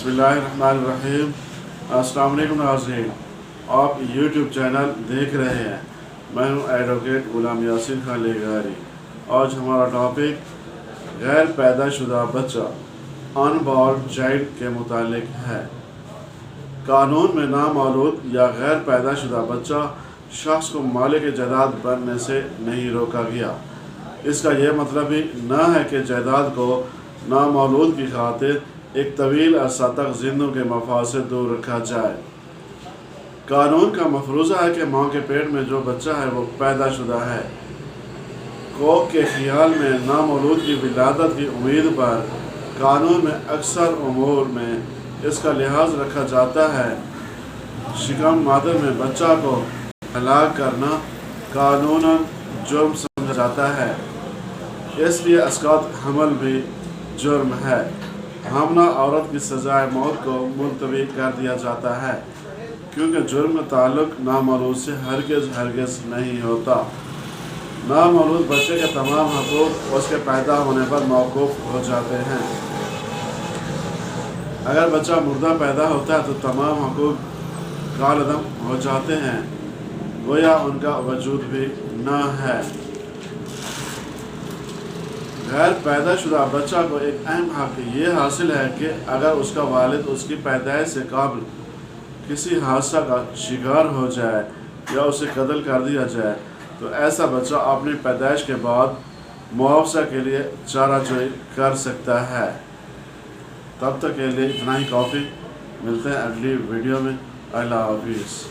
बिस्मिल्लाहिर्रहमानिर्रहीम। अस्सलाम वालेकुम नाज़रीन, आप यूट्यूब चैनल देख रहे हैं। मैं हूं एडवोकेट गुलाम यासीन खान लेगारी। आज हमारा टॉपिक गैर पैदाशुदा बच्चा अनबॉर्न चाइल्ड के मुतालिक है। कानून में नामौलूद या गैर पैदाशुदा बच्चा शख्स को मालिक जायदाद बनने से नहीं रोका गया। इसका यह मतलब ही न है कि जायदाद को नामौलूद की खातिर एक तवील अरसा तक जिंदों के मफाद से दूर रखा जाए। कानून का मफरूज़ा है कि माँ के पेट में जो बच्चा है वो पैदाशुदा है। कोक के ख्याल में नामौलूद की विलादत की उम्मीद पर कानून में अक्सर उमूर में इसका लिहाज रखा जाता है। शिकम मादर में बच्चा को हलाक करना कानूनन जुर्म समझा जाता है, इसलिए अस्कात हमल भी जुर्म है। हमना औरत की सजाए मौत को मुलतवी कर दिया जाता है, क्योंकि जुर्म का ताल्लुक नामौलूद से हरगिज़ नहीं होता। नामौलूद बच्चे के तमाम हकूक़ उसके पैदा होने पर मौकूफ़ हो जाते हैं। अगर बच्चा मुर्दा पैदा होता है तो तमाम हकूक़ कालअदम हो जाते हैं, गोया उनका वजूद भी न है। गैर पैदाशुदा बच्चा को एक अहम हक़ ये हासिल है कि अगर उसका वालिद उसकी पैदाइश से कब्ल किसी हादसा का शिकार हो जाए या उसे कत्ल कर दिया जाए तो ऐसा बच्चा अपनी पैदाइश के बाद मुआवजा के लिए चाराजोई कर सकता है। तब तक के लिए इतना ही काफ़ी। मिलते हैं अगली वीडियो में। अल्लाह हाफिज़।